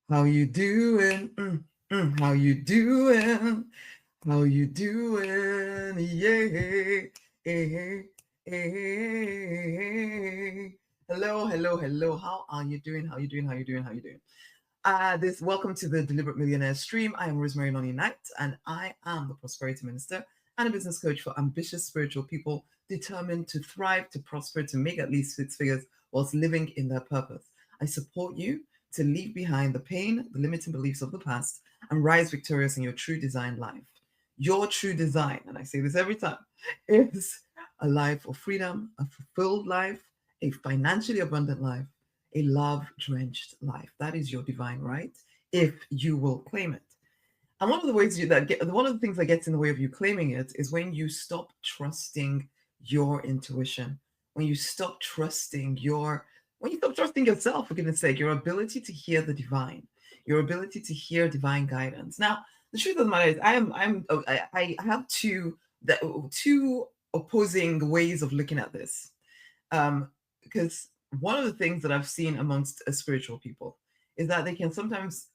How you doing? How you doing? How you doing? Yeah. Hey, hey. Hello, hello, hello. How are you doing? How you doing? How you doing? How you doing? Welcome to the Deliberate Millionaire stream. I am Rosemary Noni Knight, and I am the Prosperity Minister and a business coach for ambitious spiritual people determined to thrive, to prosper, to make at least six figures whilst living in their purpose. I support you to leave behind the pain, the limiting beliefs of the past, and rise victorious in your true design life. Your true design, and I say this every time, is a life of freedom, a fulfilled life, a financially abundant life, a love drenched life. That is your divine right if you will claim it. And one of the ways one of the things that gets in the way of you claiming it is when you stop trusting your intuition, when you stop trusting yourself, for goodness sake, your ability to hear the divine, your ability to hear divine guidance. Now, the truth of the matter is, I have two opposing ways of looking at this, because one of the things that I've seen amongst spiritual people is that they can sometimes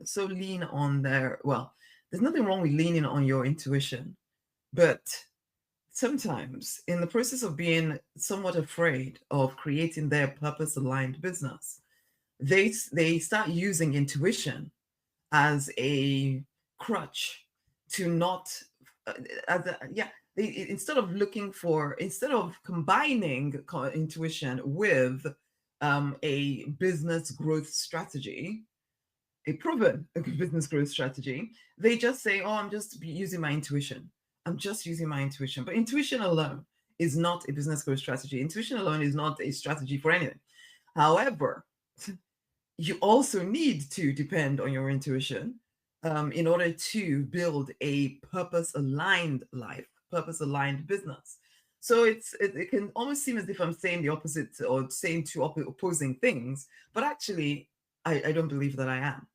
so lean on there's nothing wrong with leaning on your intuition, but sometimes in the process of being somewhat afraid of creating their purpose aligned business, they start using intuition as a crutch to not as a, yeah they, instead of combining intuition with a business growth strategy, a proven business growth strategy, they just say, oh, I'm just using my intuition. I'm just using my intuition. But intuition alone is not a business growth strategy. Intuition alone is not a strategy for anything. However, you also need to depend on your intuition in order to build a purpose-aligned life, purpose-aligned business. So it can almost seem as if I'm saying the opposite or saying two opposing things, but actually, I don't believe that I am.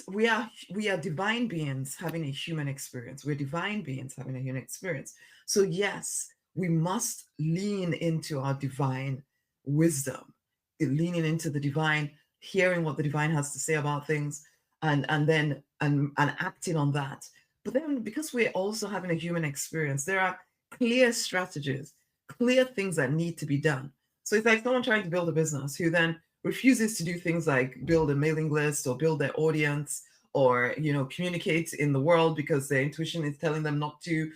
We are divine beings having a human experience. We're divine beings having a human experience. So yes, we must lean into our divine wisdom, leaning into the divine, hearing what the divine has to say about things, and acting on that. But then, because we're also having a human experience, there are clear strategies, clear things that need to be done. So it's like someone trying to build a business who then refuses to do things like build a mailing list or build their audience or communicate in the world because their intuition is telling them not to,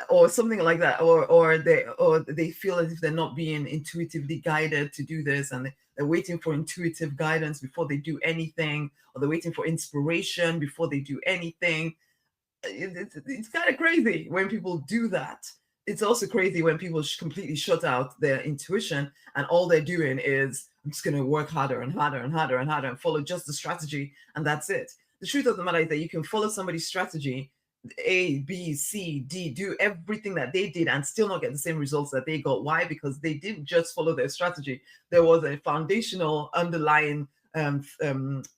or something like that, or they feel as if they're not being intuitively guided to do this, and they're waiting for intuitive guidance before they do anything, or they're waiting for inspiration before they do anything. It's kind of crazy when people do that. It's also crazy when people completely shut out their intuition and all they're doing is, I'm just going to work harder and harder and harder and harder and follow just the strategy, and that's it. The truth of the matter is that you can follow somebody's strategy, A, B, C, D, do everything that they did and still not get the same results that they got. Why? Because they didn't just follow their strategy. There was a foundational underlying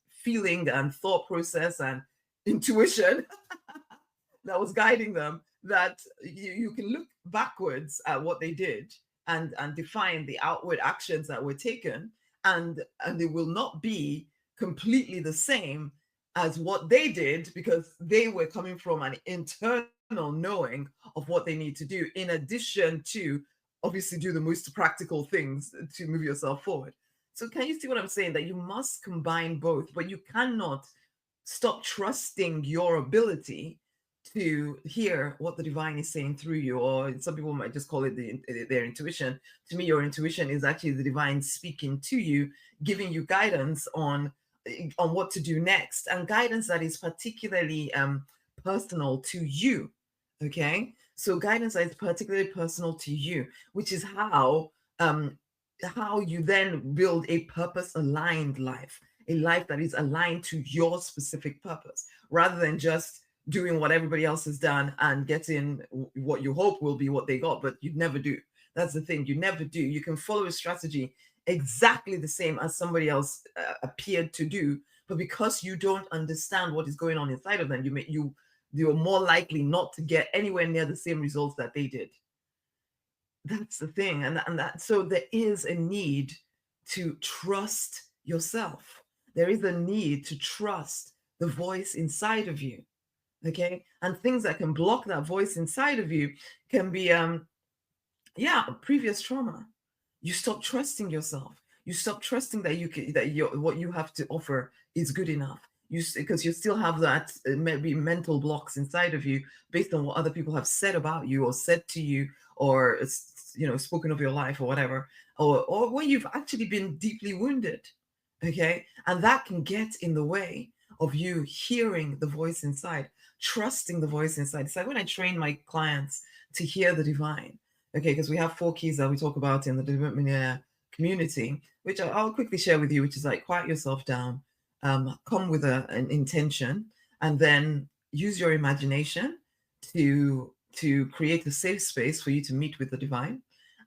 feeling and thought process and intuition that was guiding them, that you can look backwards at what they did and define the outward actions that were taken, and it will not be completely the same as what they did, because they were coming from an internal knowing of what they need to do, in addition to obviously do the most practical things to move yourself forward. So can you see what I'm saying? That you must combine both, but you cannot stop trusting your ability to hear what the divine is saying through you, or some people might just call it their intuition. To me, your intuition is actually the divine speaking to you, giving you guidance on what to do next, and guidance that is particularly personal to you. Okay, so guidance that is particularly personal to you, which is how you then build a purpose aligned life, a life that is aligned to your specific purpose, rather than just doing what everybody else has done and getting what you hope will be what they got, but you never do. That's the thing, you never do. You can follow a strategy exactly the same as somebody else appeared to do, but because you don't understand what is going on inside of them, you're more likely not to get anywhere near the same results that they did. That's the thing. And that so there is a need to trust yourself. There is a need to trust the voice inside of you. Okay. And things that can block that voice inside of you can be yeah, previous trauma. You stop trusting yourself. You stop trusting that you can, that your what you have to offer is good enough. Because you still have that maybe mental blocks inside of you based on what other people have said about you or said to you, or spoken of your life or whatever, or when you've actually been deeply wounded. Okay, and that can get in the way of you hearing the voice inside, trusting the voice inside. It's like when I train my clients to hear the divine. Okay, because we have 4 keys that we talk about in the Deliberate Millionaire community, which I'll quickly share with you, which is like quiet yourself down, come with an intention, and then use your imagination to create a safe space for you to meet with the divine,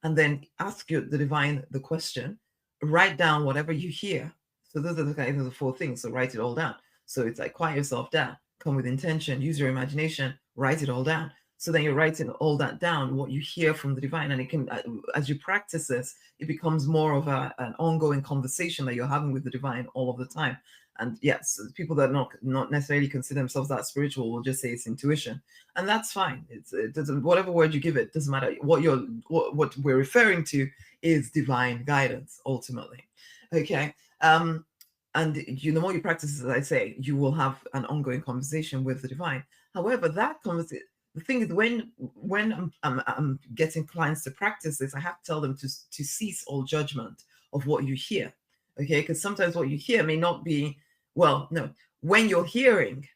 and then ask the divine the question, write down whatever you hear. So those are the kind of the 4 things. So write it all down. So it's like quiet yourself down, come with intention, use your imagination, write it all down. So then you're writing all that down, what you hear from the divine, and it can, as you practice this, it becomes more of an ongoing conversation that you're having with the divine all of the time. And yes, people that not necessarily consider themselves that spiritual will just say it's intuition, and that's fine. It doesn't, whatever word you give it doesn't matter. What we're referring to is divine guidance ultimately. Okay. And the more you practice, as I say, you will have an ongoing conversation with the divine. However, that conversation, the thing is, when I'm getting clients to practice this, I have to tell them to cease all judgment of what you hear. Okay, because sometimes what you hear may not be, well, no, when you're hearing,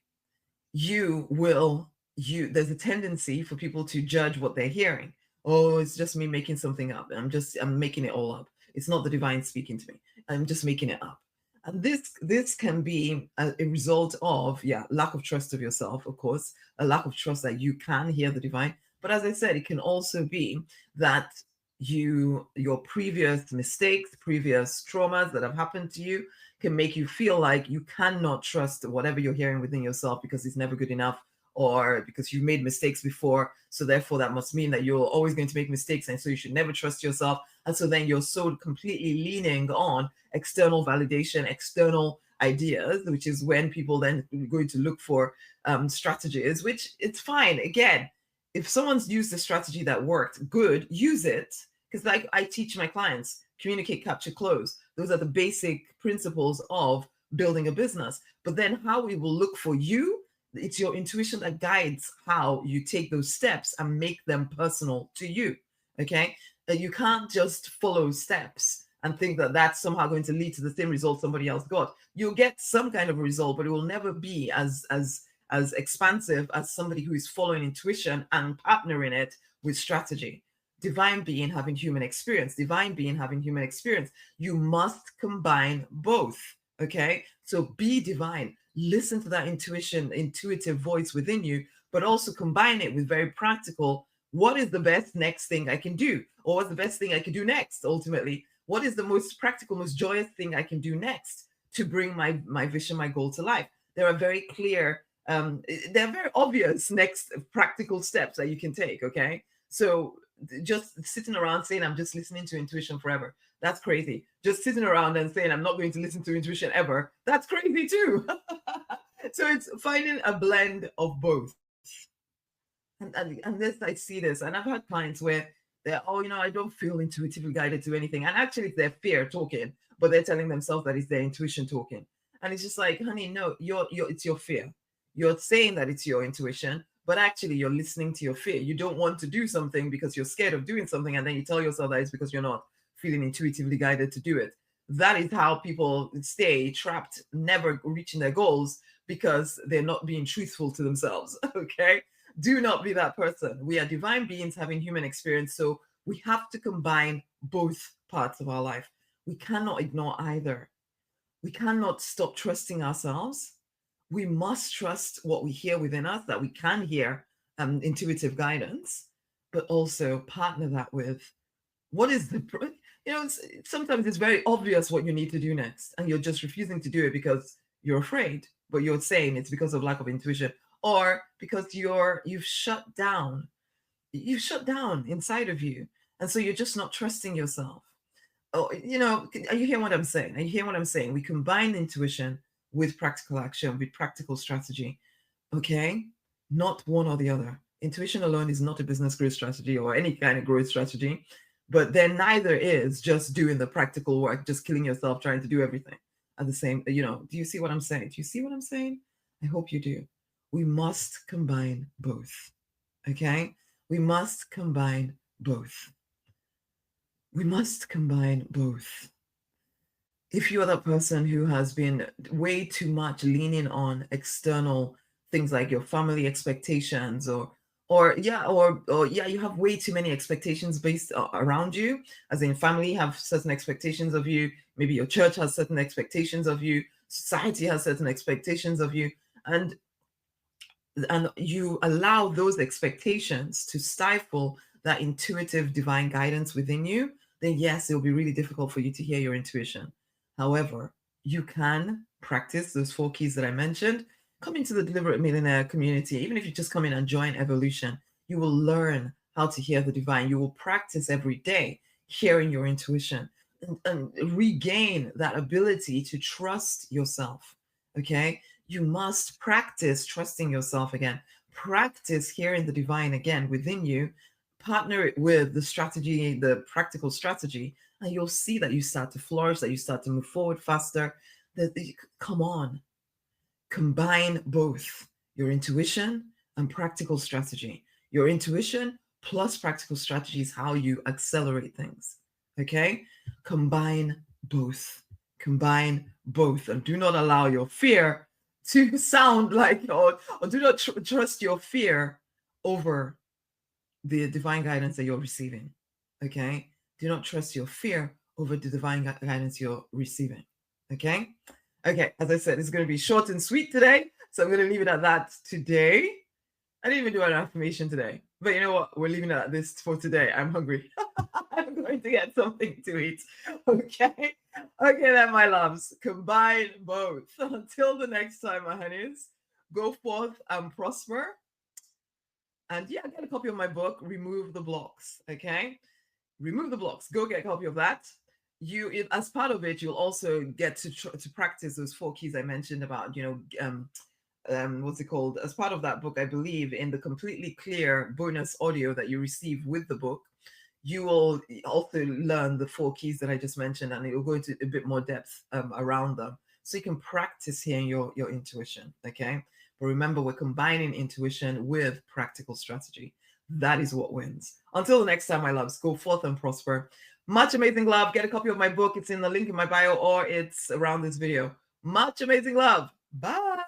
there's a tendency for people to judge what they're hearing. Oh, it's just me making something up. I'm making it all up. It's not the divine speaking to me. I'm just making it up. And this can be a result of, yeah, lack of trust of yourself, of course, a lack of trust that you can hear the divine. But as I said, it can also be that your previous mistakes, previous traumas that have happened to you can make you feel like you cannot trust whatever you're hearing within yourself because it's never good enough, or because you made mistakes before. So therefore, that must mean that you're always going to make mistakes. And so you should never trust yourself. And so then you're so completely leaning on external validation, external ideas, which is when people then going to look for strategies, which it's fine. Again, if someone's used a strategy that worked, good, use it. Because like I teach my clients, communicate, capture, close. Those are the basic principles of building a business. But then how we will look for you, it's your intuition that guides how you take those steps and make them personal to you. Okay, you can't just follow steps and think that that's somehow going to lead to the same result somebody else got. You'll get some kind of a result, but it will never be as expansive as somebody who is following intuition and partnering it with strategy. Divine being having human experience, divine being having human experience. You must combine both. Okay, so be divine. Listen to that intuitive voice within you, but also combine it with very practical. What is the best next thing I can do? Or what's the best thing I can do next? Ultimately, what is the most practical, most joyous thing I can do next to bring my vision, my goal to life? There are very clear, there are very obvious next practical steps that you can take. Okay, so just sitting around saying I'm just listening to intuition forever, that's crazy. Just sitting around and saying I'm not going to listen to intuition ever, that's crazy too. So it's finding a blend of both. And this, I see this, and I've had clients where they're, oh, I don't feel intuitively guided to anything, and actually it's their fear talking, but they're telling themselves that it's their intuition talking. And it's just like, honey, no, it's your fear. You're saying that it's your intuition, but actually you're listening to your fear. You don't want to do something because you're scared of doing something, and then you tell yourself that it's because you're not feeling intuitively guided to do it. That is how people stay trapped, never reaching their goals, because they're not being truthful to themselves. Okay, do not be that person. We are divine beings having human experience, so we have to combine both parts of our life. We cannot ignore either. We cannot stop trusting ourselves. We must trust what we hear within us, that we can hear intuitive guidance, but also partner that with what is the, sometimes it's very obvious what you need to do next, and you're just refusing to do it because you're afraid, but you're saying it's because of lack of intuition, or because you've shut down inside of you, and so you're just not trusting yourself. Oh, are you hearing what I'm saying? Are you hearing what I'm saying? We combine intuition with practical action, with practical strategy. Okay? Not one or the other. Intuition alone is not a business growth strategy or any kind of growth strategy, but then neither is just doing the practical work, just killing yourself trying to do everything at the same, do you see what I'm saying? Do you see what I'm saying? I hope you do. We must combine both. Okay? We must combine both. We must combine both. If you are that person who has been way too much leaning on external things like your family expectations, or yeah, you have way too many expectations based around you, as in family have certain expectations of you, maybe your church has certain expectations of you, society has certain expectations of you, and you allow those expectations to stifle that intuitive divine guidance within you, then yes, it'll be really difficult for you to hear your intuition. However, you can practice those 4 keys that I mentioned. Come into the Deliberate Millionaire community. Even if you just come in and join Evolution, you will learn how to hear the divine. You will practice every day hearing your intuition and regain that ability to trust yourself. Okay? You must practice trusting yourself again. Practice hearing the divine again within you. Partner it with the strategy, the practical strategy, and you'll see that you start to flourish, that you start to move forward faster. Come on, combine both your intuition and practical strategy. Your intuition plus practical strategy is how you accelerate things. Okay? Combine both. Combine both. And do not allow your fear to sound like, or do not trust your fear over the divine guidance that you're receiving. Okay? Do not trust your fear over the divine guidance you're receiving. Okay? Okay, as I said, it's going to be short and sweet today. So I'm going to leave it at that today. I didn't even do an affirmation today. But you know what? We're leaving it at this for today. I'm hungry. I'm going to get something to eat. Okay? Okay, then, my loves. Combine both. Until the next time, my honeys, go forth and prosper. And yeah, get a copy of my book, Remove the Blocks. Okay? Remove the Blocks. Go get a copy of that. As part of it, you'll also get to practice those 4 keys I mentioned about, what's it called? As part of that book, I believe in the completely clear bonus audio that you receive with the book, you will also learn the 4 keys that I just mentioned, and it will go into a bit more depth around them, so you can practice hearing your intuition. Okay, but remember, we're combining intuition with practical strategy. That is what wins. Until the next time, my loves, go forth and prosper. Much amazing love. Get a copy of my book. It's in the link in my bio, or it's around this video. Much amazing love. Bye.